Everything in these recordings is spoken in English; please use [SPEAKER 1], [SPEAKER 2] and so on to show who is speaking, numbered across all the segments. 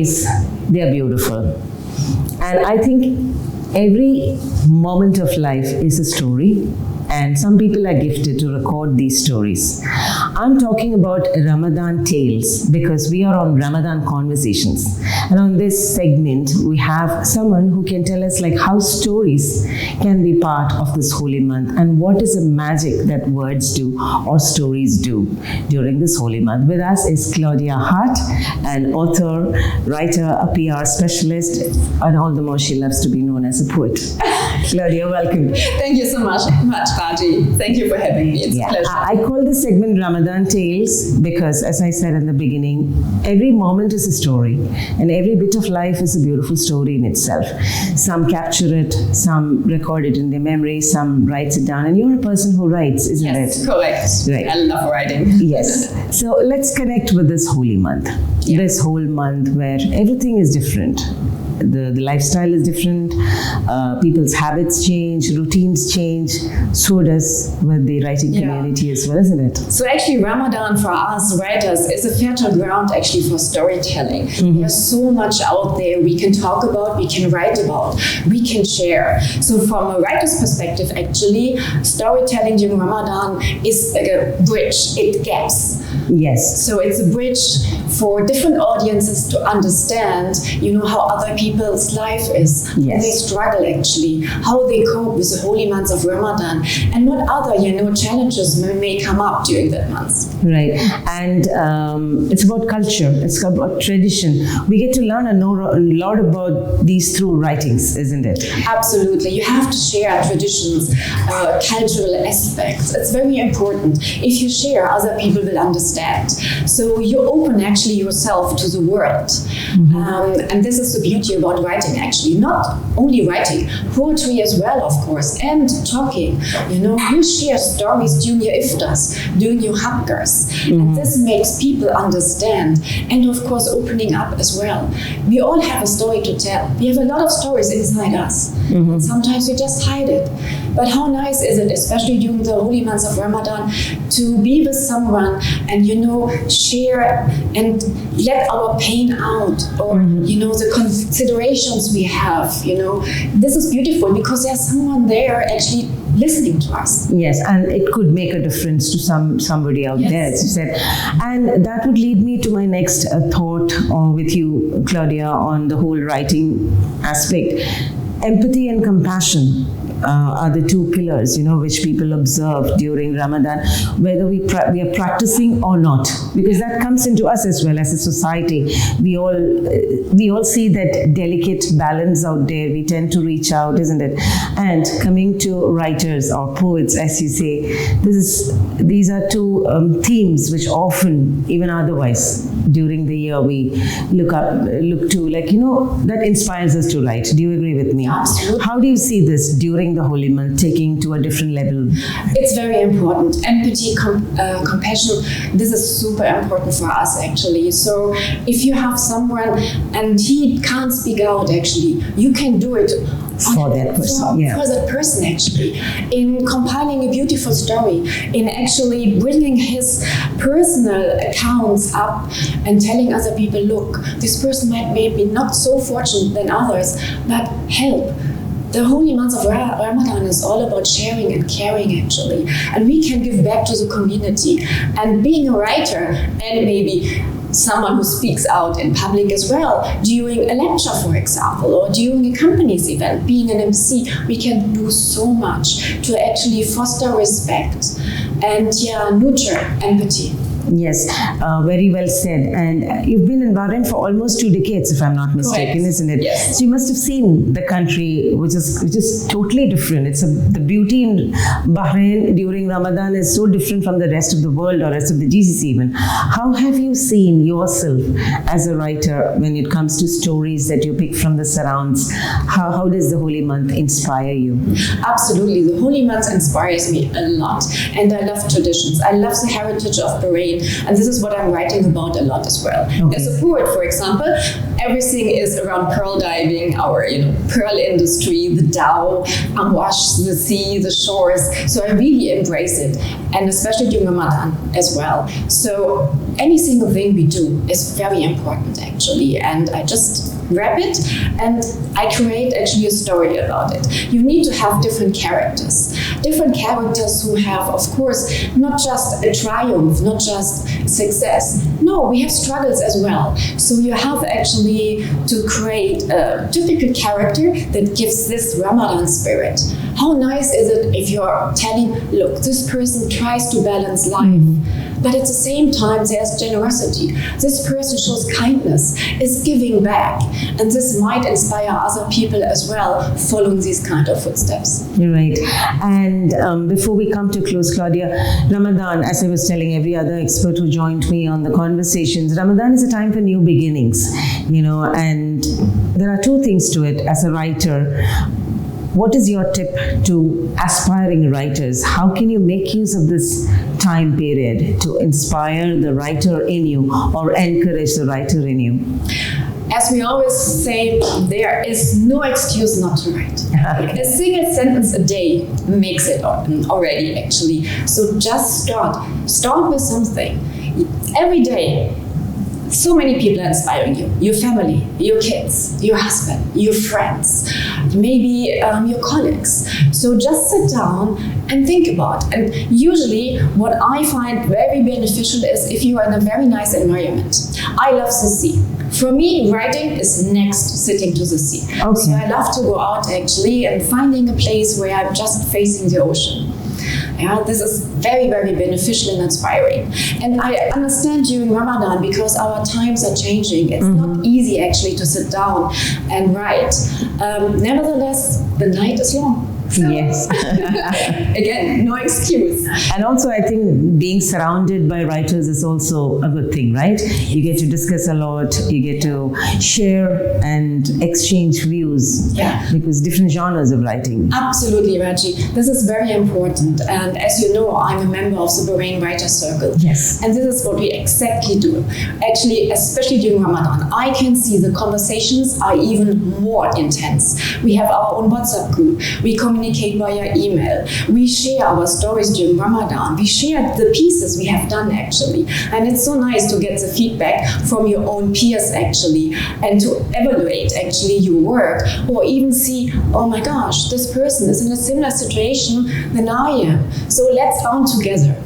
[SPEAKER 1] stories, they are beautiful. And I think every moment of life is a story, and some people are gifted to record these stories. I'm talking about Ramadan tales because we are on Ramadan Conversations. And on this segment, we have someone who can tell us like how stories can be part of this holy month and what is the magic that words do or stories do during this holy month. With us is Claudia Hardt, an author, writer, a PR specialist, and all the more she loves to be known as a poet. Claudia, welcome.
[SPEAKER 2] Thank you so much, Raji. Thank you for having me. It's a pleasure.
[SPEAKER 1] I call this segment Ramadan Tales because, as I said in the beginning, every moment is a story and every bit of life is a beautiful story in itself. Some capture it, some record it in their memory, some writes it down. And you're a person who writes, isn't it?
[SPEAKER 2] Yes, correct.
[SPEAKER 1] Right.
[SPEAKER 2] I love writing.
[SPEAKER 1] Yes. So let's connect with this holy month. Yeah. This whole month where everything is different. The lifestyle is different, people's habits change, routines change, so does with the writing community as well, isn't it?
[SPEAKER 2] So actually Ramadan for us writers is a fertile ground actually for storytelling. Mm-hmm. There's so much out there we can talk about, we can write about, we can share. So from a writer's perspective actually, storytelling during Ramadan is like a bridge, it gaps.
[SPEAKER 1] Yes.
[SPEAKER 2] So it's a bridge for different audiences to understand, how other people's life is,
[SPEAKER 1] yes.
[SPEAKER 2] How they struggle actually, how they cope with the holy months of Ramadan, and what other, challenges may come up during that month.
[SPEAKER 1] Right. And it's about culture, it's about tradition. We get to learn and know a lot about these through writings, isn't it?
[SPEAKER 2] Absolutely. You have to share traditions, cultural aspects. It's very important. If you share, other people will understand. So you open actually yourself to the world. Mm-hmm. And this is the beauty about writing actually. Not only writing, poetry as well, of course, and talking. You share stories during your iftars, during your hapkas. Mm-hmm. And this makes people understand. And of course, opening up as well. We all have a story to tell. We have a lot of stories inside us. Mm-hmm. And sometimes we just hide it. But how nice is it, especially during the holy months of Ramadan, to be with someone and, share and let our pain out, or, the considerations we have, This is beautiful because there's someone there actually listening to us.
[SPEAKER 1] Yes, and it could make a difference to somebody out there, as you said. And that would lead me to my next thought with you, Claudia, on the whole writing aspect. Empathy and compassion are the two pillars, which people observe during Ramadan, whether we are practicing or not, because that comes into us as well as a society. We all see that delicate balance out there. We tend to reach out, isn't it? And coming to writers or poets, as you say, these are two themes which often, even otherwise, during the year we look to, that inspires us to write. Do you agree with me?
[SPEAKER 2] Absolutely.
[SPEAKER 1] How do you see this during the holy month, taking to a different level?
[SPEAKER 2] It's very important. Empathy, compassion, this is super important for us actually. So if you have someone and he can't speak out actually, you can do it
[SPEAKER 1] for that person.
[SPEAKER 2] For that person actually. In compiling a beautiful story, in actually bringing his personal accounts up and telling other people, look, this person might maybe not so fortunate than others, but help. The holy month of Ramadan is all about sharing and caring actually. And we can give back to the community. And being a writer and maybe someone who speaks out in public as well, during a lecture, for example, or during a company's event, being an MC, we can do so much to actually foster respect and nurture empathy.
[SPEAKER 1] Yes, very well said. And you've been in Bahrain for almost 2 decades, if I'm not mistaken,
[SPEAKER 2] correct.
[SPEAKER 1] Isn't it?
[SPEAKER 2] Yes.
[SPEAKER 1] So you must have seen the country, which is totally different. The beauty in Bahrain during Ramadan is so different from the rest of the world or rest of the GCC even. How have you seen yourself as a writer when it comes to stories that you pick from the surrounds? How does the holy month inspire you?
[SPEAKER 2] Absolutely. The holy month inspires me a lot. And I love traditions. I love the heritage of Bahrain. And this is what I'm writing about a lot as well. Okay. As a poet, for example, everything is around pearl diving, our pearl industry, the Tao, Amwash, the sea, the shores. So I really embrace it. and especially during Ramadan as well. So any single thing we do is very important actually, and I just wrap it and I create actually a story about it. You need to have different characters who have, of course, not just a triumph, not just success. No, we have struggles as well. So you have actually to create a typical character that gives this Ramadan spirit. How nice is it if you're telling, look, this person tries to balance life, but at the same time there's generosity. This person shows kindness, is giving back, and this might inspire other people as well following these kind of footsteps.
[SPEAKER 1] You're right. And before we come to close, Claudia, Ramadan, as I was telling every other expert who joined me on the conversations, Ramadan is a time for new beginnings, and there are two things to it as a writer. What is your tip to aspiring writers? How can you make use of this time period to inspire the writer in you or encourage the writer in you?
[SPEAKER 2] As we always say, there is no excuse not to write. A single sentence a day makes it already, actually. So just start. Start with something. Every day, so many people are inspiring you. Your family, your kids, your husband, your friends, maybe your colleagues. So just sit down and think about. And usually what I find very beneficial is if you are in a very nice environment. I love the sea. For me, writing is next sitting to the sea.
[SPEAKER 1] Okay.
[SPEAKER 2] So I love to go out actually and finding a place where I'm just facing the ocean. Yeah, this is very, very beneficial and inspiring. And I understand during Ramadan, because our times are changing, it's not easy actually to sit down and write. Nevertheless, the night is long. So,
[SPEAKER 1] yes.
[SPEAKER 2] again, no excuse.
[SPEAKER 1] And also, I think being surrounded by writers is also a good thing, right? You get to discuss a lot, you get to share and exchange views, because different genres of writing.
[SPEAKER 2] Absolutely, Raji. This is very important. And as you know, I'm a member of the Bahrain Writer Circle.
[SPEAKER 1] Yes.
[SPEAKER 2] And this is what we exactly do. Actually, especially during Ramadan, I can see the conversations are even more intense. We have our own WhatsApp group. We communicate via email. We share our stories during Ramadan. We share the pieces we have done actually. And it's so nice to get the feedback from your own peers actually, and to evaluate actually your work, or even see, oh my gosh, this person is in a similar situation than I am. So let's learn together.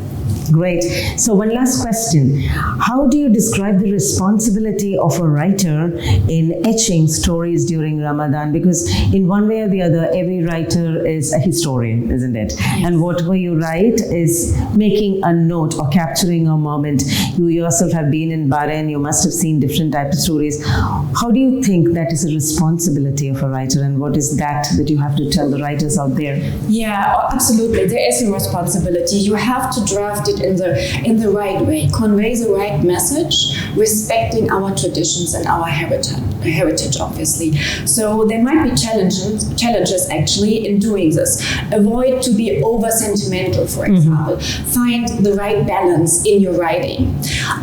[SPEAKER 1] Great. So one last question. How do you describe the responsibility of a writer in etching stories during Ramadan? Because in one way or the other, every writer is a historian, isn't it? Yes. And whatever you write is making a note or capturing a moment. You yourself have been in Bahrain, you must have seen different types of stories. How do you think that is a responsibility of a writer, and what is that you have to tell the writers out there?
[SPEAKER 2] Yeah, absolutely. There is a responsibility. You have to draft it in the right way, convey the right message, respecting our traditions and our heritage, obviously. So there might be challenges actually in doing this. Avoid to be over sentimental, for example. Find the right balance in your writing.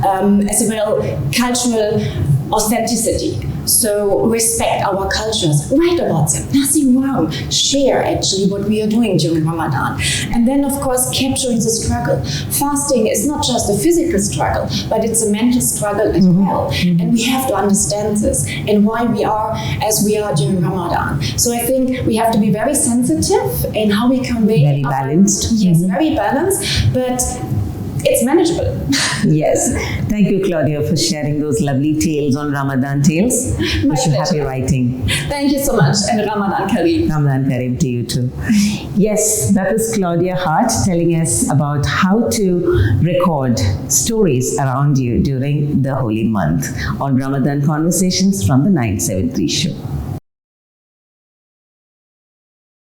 [SPEAKER 2] As well, cultural authenticity. So respect our cultures, write about them, nothing wrong. Share actually what we are doing during Ramadan. And then of course capturing the struggle. Fasting is not just a physical struggle, but it's a mental struggle as well. And we have to understand this and why we are as we are during Ramadan. So I think we have to be very sensitive in how we convey.
[SPEAKER 1] Very balanced.
[SPEAKER 2] Yes, very balanced, but it's manageable.
[SPEAKER 1] Yes. Thank you, Claudia, for sharing those lovely tales on Ramadan Tales. Wish you happy writing.
[SPEAKER 2] Thank you so much, and Ramadan Kareem.
[SPEAKER 1] Ramadan Kareem to you too. Yes, that was Claudia Hardt telling us about how to record stories around you during the holy month on Ramadan Conversations from the 973 show.